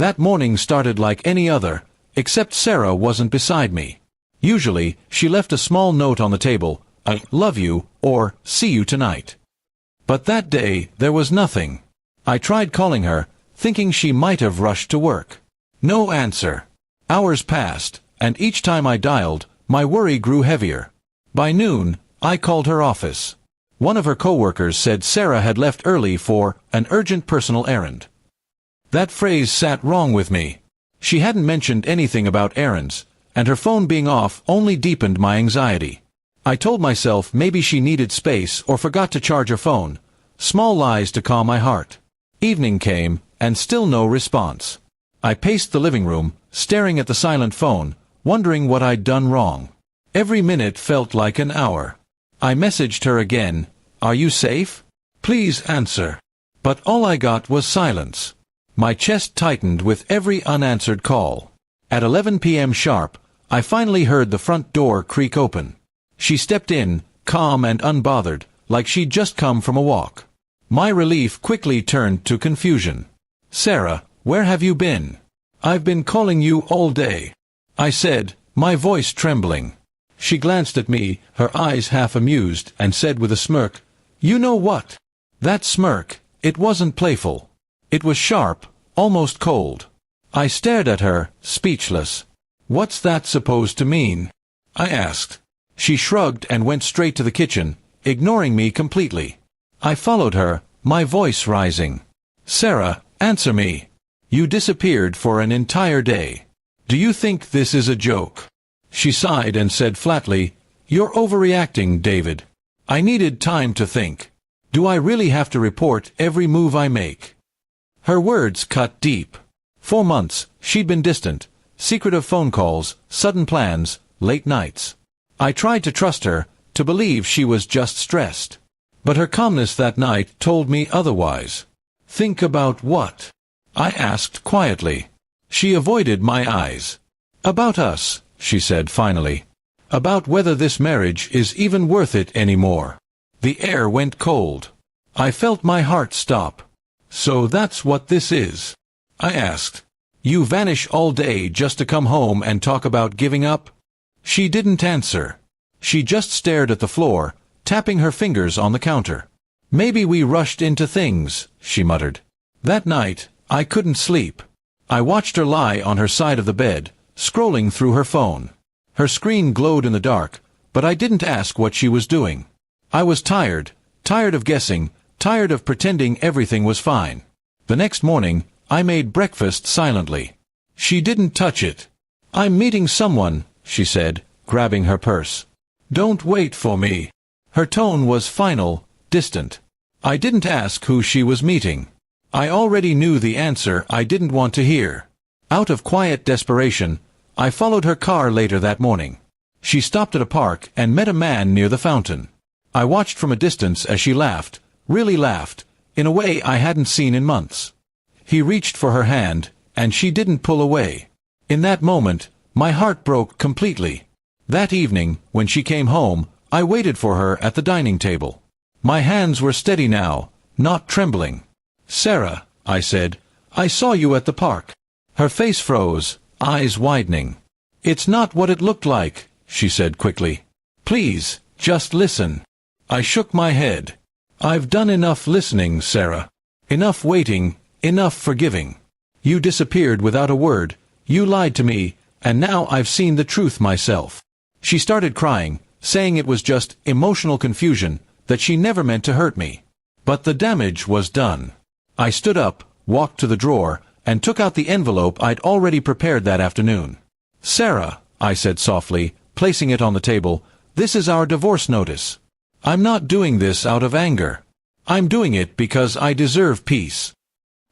That morning started like any other, except Sarah wasn't beside me. Usually, she left a small note on the table, "I love you," or "see you tonight." But that day, there was nothing. I tried calling her, thinking she might have rushed to work. No answer. Hours passed, and each time I dialed, my worry grew heavier. By noon, I called her office. One of her coworkers said Sarah had left early for an urgent personal errand. That phrase sat wrong with me. She hadn't mentioned anything about errands, and her phone being off only deepened my anxiety. I told myself maybe she needed space or forgot to charge her phone. Small lies to calm my heart. Evening came, and still no response. I paced the living room, staring at the silent phone, wondering what I'd done wrong. Every minute felt like an hour. I messaged her again, "Are you safe? Please answer." But all I got was silence. My chest tightened with every unanswered call. At 11 p.m. sharp, I finally heard the front door creak open. She stepped in, calm and unbothered, like she'd just come from a walk. My relief quickly turned to confusion. "Sarah, where have you been? I've been calling you all day," I said, my voice trembling. She glanced at me, her eyes half amused, and said with a smirk, "You know what?" That smirk, it wasn't playful. It was sharp, almost cold. I stared at her, speechless. "What's that supposed to mean?" I asked. She shrugged and went straight to the kitchen, ignoring me completely. I followed her, my voice rising. "Sarah, answer me. You disappeared for an entire day. Do you think this is a joke?" She sighed and said flatly, "You're overreacting, David. I needed time to think. Do I really have to report every move I make?" Her words cut deep. For months, she'd been distant, secretive phone calls, sudden plans, late nights. I tried to trust her, to believe she was just stressed. But her calmness that night told me otherwise. "Think about what?" I asked quietly. She avoided my eyes. "About us," she said finally. "About whether this marriage is even worth it anymore." The air went cold. I felt my heart stop. "So that's what this is?" I asked. "You vanish all day just to come home and talk about giving up?" She didn't answer. She just stared at the floor, tapping her fingers on the counter. "Maybe we rushed into things," she muttered. That night, I couldn't sleep. I watched her lie on her side of the bed, scrolling through her phone. Her screen glowed in the dark, but I didn't ask what she was doing. I was tired of guessing, tired of pretending everything was fine. The next morning, I made breakfast silently. She didn't touch it. "I'm meeting someone," she said, grabbing her purse. "Don't wait for me." Her tone was final, distant. I didn't ask who she was meeting. I already knew the answer I didn't want to hear. Out of quiet desperation, I followed her car later that morning. She stopped at a park and met a man near the fountain. I watched from a distance as she laughed, really laughed, in a way I hadn't seen in months. He reached for her hand, and she didn't pull away. In that moment, my heart broke completely. That evening, when she came home, I waited for her at the dining table. My hands were steady now, not trembling. "Sarah," I said, "I saw you at the park." Her face froze, eyes widening. "It's not what it looked like," she said quickly. "Please, just listen." I shook my head. "I've done enough listening, Sarah. Enough waiting, enough forgiving. You disappeared without a word, you lied to me, and now I've seen the truth myself." She started crying, saying it was just emotional confusion, that she never meant to hurt me. But the damage was done. I stood up, walked to the drawer, and took out the envelope I'd already prepared that afternoon. "Sarah," I said softly, placing it on the table, "this is our divorce notice. I'm not doing this out of anger. I'm doing it because I deserve peace."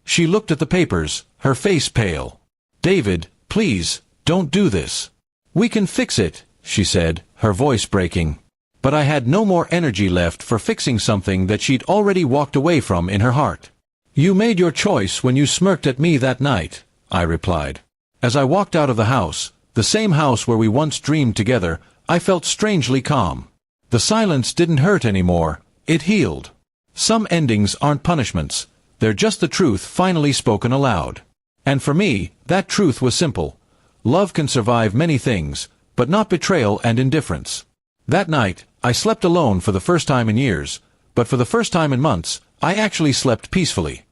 She looked at the papers, her face pale. "David, please, don't do this." "We can fix it," she said, her voice breaking. But I had no more energy left for fixing something that she'd already walked away from in her heart. "You made your choice when you smirked at me that night," I replied. As I walked out of the house, the same house where we once dreamed together, I felt strangely calm. The silence didn't hurt anymore, it healed. Some endings aren't punishments, they're just the truth finally spoken aloud. And for me, that truth was simple. Love can survive many things, but not betrayal and indifference. That night, I slept alone for the first time in years, but for the first time in months, I actually slept peacefully.